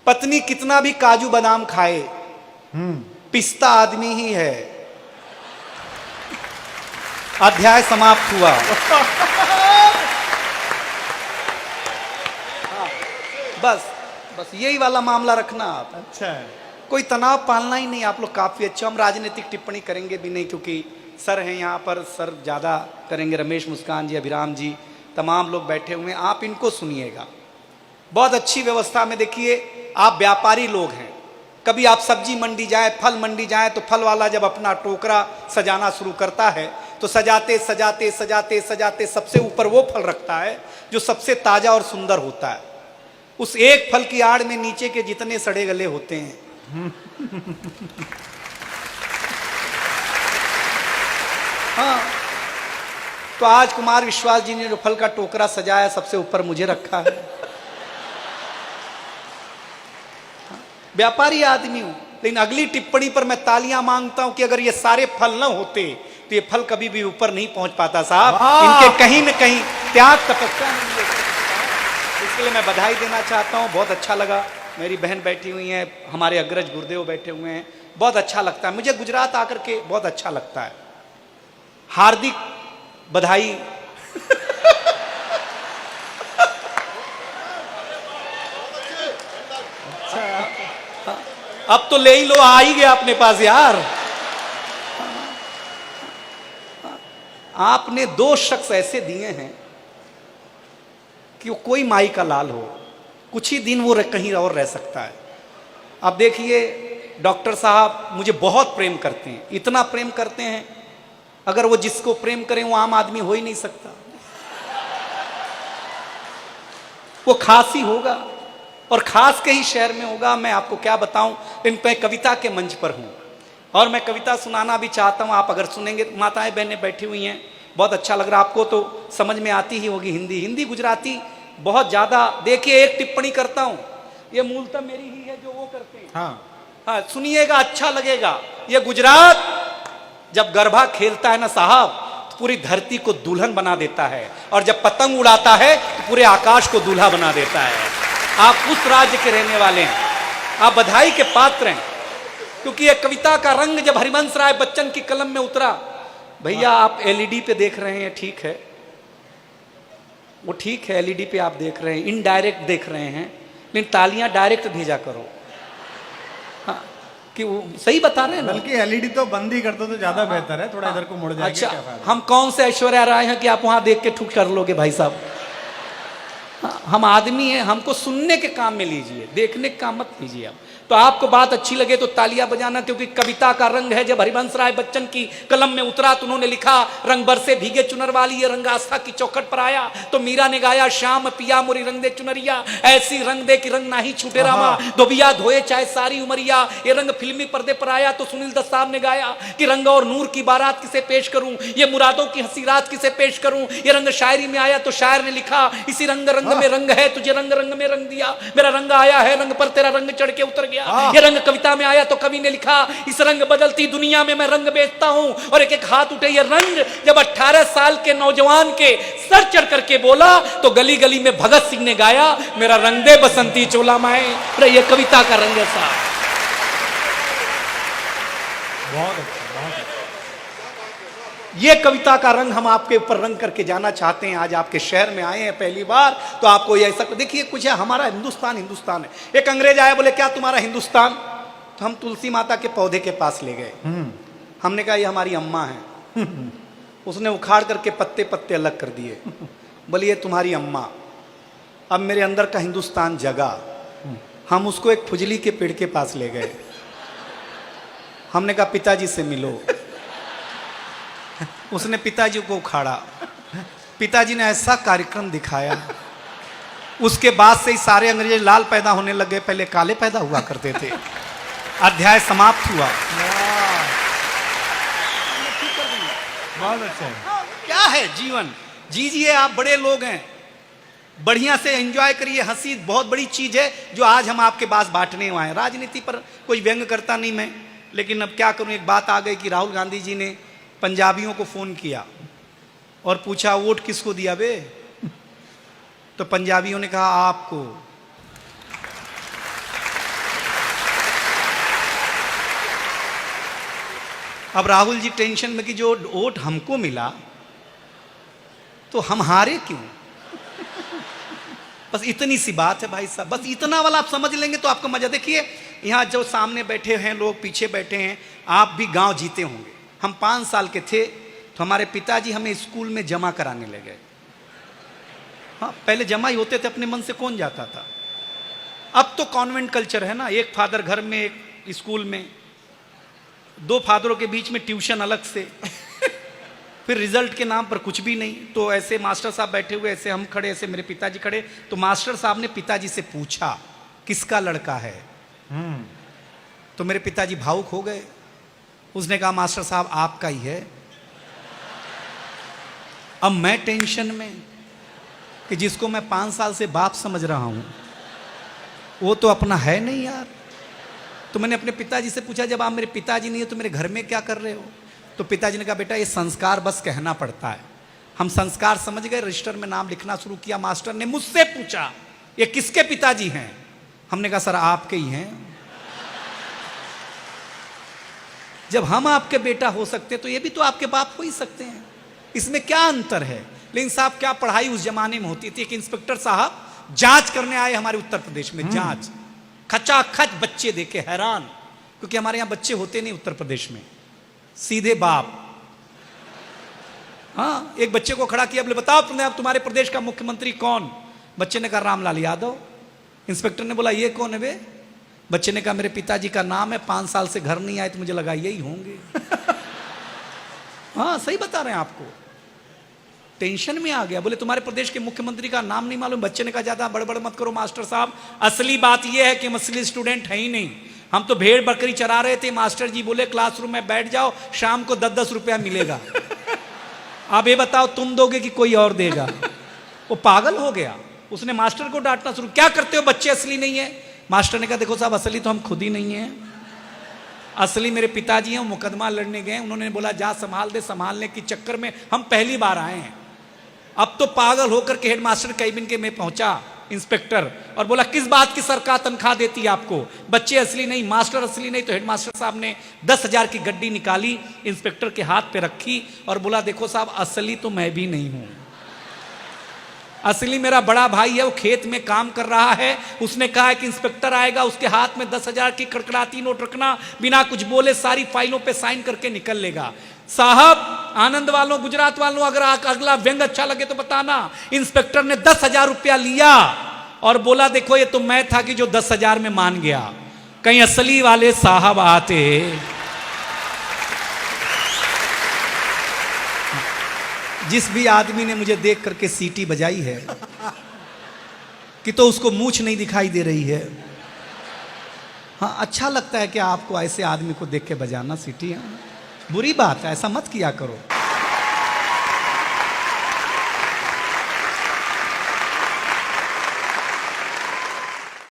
पत्नी कितना भी काजू बादाम खाए, पिस्ता आदमी ही है। अध्याय समाप्त हुआ। बस बस यही वाला मामला रखना आप। अच्छा है, कोई तनाव पालना ही नहीं। आप लोग काफी अच्छे। हम राजनीतिक टिप्पणी करेंगे भी नहीं, क्योंकि सर हैं यहाँ पर, सर ज्यादा करेंगे। रमेश मुस्कान जी, अभिराम जी, तमाम लोग बैठे हुए हैं, आप इनको सुनिएगा। बहुत अच्छी व्यवस्था में। देखिए, आप व्यापारी लोग हैं, कभी आप सब्जी मंडी जाए, फल मंडी जाए, तो फल वाला जब अपना टोकरा सजाना शुरू करता है तो सजाते सजाते सजाते सजाते सबसे ऊपर वो फल रखता है जो सबसे ताजा और सुंदर होता है। उस एक फल की आड़ में नीचे के जितने सड़े गले होते हैं। हाँ, तो आज कुमार विश्वास जी ने जो फल का टोकरा सजाया, सबसे ऊपर मुझे रखा है। व्यापारी आदमी हूं, लेकिन अगली टिप्पणी पर मैं तालियां मांगता हूं कि अगर ये सारे फल न होते तो ये फल कभी भी ऊपर नहीं पहुंच पाता साहब। इनके कहीं न कहीं त्याग तपस्या नहीं है। इसके लिए मैं बधाई देना चाहता हूं। बहुत अच्छा लगा। मेरी बहन बैठी हुई है, हमारे अग्रज गुरुदेव बैठे हुए हैं। बहुत अच्छा लगता है मुझे गुजरात आकर के, बहुत अच्छा लगता है। हार्दिक बधाई। अब तो ले ही लो, आ ही गया अपने पास यार। आपने दो शख्स ऐसे दिए हैं कि कोई माई का लाल हो, कुछ ही दिन वो कहीं और रह सकता है। अब देखिए, डॉक्टर साहब मुझे बहुत प्रेम करते हैं, इतना प्रेम करते हैं, अगर वो जिसको प्रेम करें वो आम आदमी हो ही नहीं सकता। वो खास ही होगा, और खास के ही शहर में होगा। मैं आपको क्या बताऊं, इन पे कविता के मंच पर हूं और मैं कविता सुनाना भी चाहता हूं। आप अगर सुनेंगे, माताएं बहनें बैठी हुई हैं, बहुत अच्छा लग रहा है। आपको तो समझ में आती ही होगी हिंदी, हिंदी गुजराती बहुत ज्यादा। देखिए, एक टिप्पणी करता हूं, ये मूलतः मेरी ही है जो वो करते हैं। हाँ, सुनिएगा, अच्छा लगेगा। ये गुजरात जब गरबा खेलता है ना साहब, तो पूरी धरती को दुल्हन बना देता है, और जब पतंग उड़ाता है तो पूरे आकाश को दूल्हा बना देता है। आप उस राज्य के रहने वाले हैं, आप बधाई के पात्र हैं। क्योंकि ये कविता का रंग जब हरिवंश राय बच्चन की कलम में उतरा, भैया आप एलईडी पे देख रहे हैं, ठीक है, वो ठीक है, एलईडी पे आप देख रहे हैं, इनडायरेक्ट देख रहे हैं, लेकिन तालियां डायरेक्ट भेजा करो। हाँ, कि वो सही बता रहे हैं ना। बल्कि एलईडी तो बंद ही कर दो तो ज्यादा बेहतर है, थोड़ा इधर को मुड़ जाएंगे। अच्छा, हम कौन से ऐश्वर्या राय हैं कि आप वहां देख के ठुक कर लोगे भाई साहब। हम आदमी हैं, हमको सुनने के काम में लीजिए, देखने के काम मत लीजिए आप। तो आपको बात अच्छी लगे तो तालियां बजाना, क्योंकि कविता का रंग है। जब हरिवंश राय बच्चन की कलम में उतरा तो उन्होंने लिखा, रंग बरसे भीगे चुनर वाली, ये रंग आस्था की चौखट पर आया। तो मीरा ने गाया, श्याम पिया मोरी रंग दे चुनरिया, ऐसी रंग दे कि रंग नाही छूटे रामा, धोबिया धोए चाहे सारी उमरिया। ये रंग फिल्मी पर्दे पर आया तो सुनील दत्त साहब ने गाया कि रंग और नूर की बारात किसे पेश करूं, ये मुरादों की हंसी रात किसे पेश करूं। ये रंग शायरी में आया तो शायर ने लिखा, इसी रंग रंग में रंग है, तुझे रंग रंग में रंग दिया, मेरा रंग आया है रंग पर तेरा रंग चढ़ के उतर गया। ये रंग कविता में आया तो कवि ने लिखा, इस रंग बदलती दुनिया में मैं रंग बेचता हूं। और एक एक हाथ उठे ये रंग जब 18 साल के नौजवान के सर चढ़ करके बोला, तो गली गली में भगत सिंह ने गाया, मेरा रंग दे बसंती चोला माए। ये कविता का रंग है साहब। बहुत अच्छा, बहुत अच्छा। ये कविता का रंग हम आपके ऊपर रंग करके जाना चाहते हैं। आज आपके शहर में आए हैं पहली बार, तो आपको ये ऐसा देखिए, कुछ है, हमारा हिंदुस्तान हिंदुस्तान है। एक अंग्रेज आया, बोले क्या तुम्हारा हिंदुस्तान? तो हम तुलसी माता के पौधे के पास ले गए। हमने कहा ये हमारी अम्मा है। उसने उखाड़ करके पत्ते पत्ते अलग कर दिए, बोले ये तुम्हारी अम्मा। अब मेरे अंदर का हिंदुस्तान जगा। हम उसको एक फुजली के पेड़ के पास ले गए। हमने कहा पिताजी से मिलो। उसने पिताजी को उखाड़ा, पिताजी ने ऐसा कार्यक्रम दिखाया, उसके बाद से ही सारे अंग्रेज लाल पैदा होने लगे, पहले काले पैदा हुआ करते थे। अध्याय समाप्त हुआ। बहुत अच्छा है। क्या है जीवन, जीजिए, आप बड़े लोग हैं, बढ़िया से एंजॉय करिए। हंसी बहुत बड़ी चीज है जो आज हम आपके पास बांटने आए हैं। राजनीति पर कोई व्यंग करता नहीं मैं, लेकिन अब क्या करूं, एक बात आ गई कि राहुल गांधी जी ने पंजाबियों को फोन किया और पूछा वोट किसको दिया बे? तो पंजाबियों ने कहा आपको। अब राहुल जी टेंशन में कि जो वोट हमको मिला तो हम हारे क्यों। बस इतनी सी बात है भाई साहब, बस इतना वाला आप समझ लेंगे तो आपको मजा। देखिए यहाँ जो सामने बैठे हैं लोग, पीछे बैठे हैं, आप भी गांव जीते होंगे। हम 5 साल के थे तो हमारे पिताजी हमें स्कूल में जमा कराने लगे। हाँ, पहले जमा ही होते थे, अपने मन से कौन जाता था। अब तो कॉन्वेंट कल्चर है ना, एक फादर घर में, एक स्कूल में, 2 फादरों के बीच में ट्यूशन अलग से, फिर रिजल्ट के नाम पर कुछ भी नहीं। तो ऐसे मास्टर साहब बैठे हुए, ऐसे हम खड़े, ऐसे मेरे पिताजी खड़े। तो मास्टर साहब ने पिताजी से पूछा किसका लड़का है। तो मेरे पिताजी भावुक हो गए। उसने कहा मास्टर साहब आपका ही है। अब मैं टेंशन में कि जिसको मैं 5 साल से बाप समझ रहा हूं वो तो अपना है नहीं यार। तो मैंने अपने पिताजी से पूछा जब आप मेरे पिताजी नहीं है तो मेरे घर में क्या कर रहे हो। तो पिताजी ने कहा बेटा ये संस्कार बस कहना पड़ता है। हम संस्कार समझ गए, रजिस्टर में नाम लिखना शुरू किया। मास्टर ने मुझसे पूछा ये किसके पिताजी हैं। हमने कहा सर आपके ही हैं। जब हम आपके बेटा हो सकते हैं तो ये भी तो आपके बाप हो ही सकते हैं, इसमें क्या अंतर है। लेकिन साहब क्या पढ़ाई उस जमाने में होती थी। एक इंस्पेक्टर साहब जांच करने आए हमारे उत्तर प्रदेश में, जांच खचाखच बच्चे देखे हैरान, क्योंकि हमारे यहां बच्चे होते नहीं उत्तर प्रदेश में, सीधे बाप। हाँ, एक बच्चे को खड़ा किया, बोले बताओ अब तुम्हारे प्रदेश का मुख्यमंत्री कौन। बच्चे ने कहा रामलाल यादव। इंस्पेक्टर ने बोला ये कौन है बे। बच्चे ने कहा मेरे पिताजी का नाम है, 5 साल से घर नहीं आए तो मुझे लगा यही होंगे। हाँ सही बता रहे हैं आपको। टेंशन में आ गया, बोले तुम्हारे प्रदेश के मुख्यमंत्री का नाम नहीं मालूम। बच्चे ने कहा ज्यादा बड़बड़ मत करो मास्टर साहब, असली बात यह है कि हम असली स्टूडेंट है ही नहीं, हम तो भेड़ बकरी चरा रहे थे। मास्टर जी बोले क्लासरूम में बैठ जाओ, शाम को 10-10 रुपया मिलेगा। अब ये बताओ तुम दोगे कि कोई और देगा। वो पागल हो गया, उसने मास्टर को डांटना शुरू, क्या करते हो बच्चे असली नहीं है। मास्टर ने कहा देखो साहब असली तो हम खुद ही नहीं है, असली मेरे पिताजी हैं, मुकदमा लड़ने गए। उन्होंने बोला जा संभाल दे, संभालने के चक्कर में हम पहली बार आए हैं। अब तो पागल होकर के हेडमास्टर कैबिन के में पहुंचा इंस्पेक्टर और बोला किस बात की सरकार तनख्वाह देती है आपको, बच्चे असली नहीं, मास्टर असली नहीं। तो हेडमास्टर साहब ने 10,000 की गड्डी निकाली, इंस्पेक्टर के हाथ पे रखी और बोला देखो साहब असली तो मैं भी नहीं हूं, असली मेरा बड़ा भाई है, वो खेत में काम कर रहा है। उसने कहा कि इंस्पेक्टर आएगा उसके हाथ में 10,000 की कड़कड़ाती नोट रखना, बिना कुछ बोले सारी फाइलों पे साइन करके निकल लेगा। साहब आनंद वालों, गुजरात वालों, अगर अगला व्यंग अच्छा लगे तो बताना। इंस्पेक्टर ने 10,000 रुपया लिया और बोला देखो ये तो मैं था कि जो 10,000 में मान गया, कहीं असली वाले साहब आते। जिस भी आदमी ने मुझे देख करके सीटी बजाई है कि तो उसको मूंछ नहीं दिखाई दे रही है। हाँ अच्छा लगता है कि आपको ऐसे आदमी को देख के बजाना सीटी। हाँ बुरी बात है, ऐसा मत किया करो।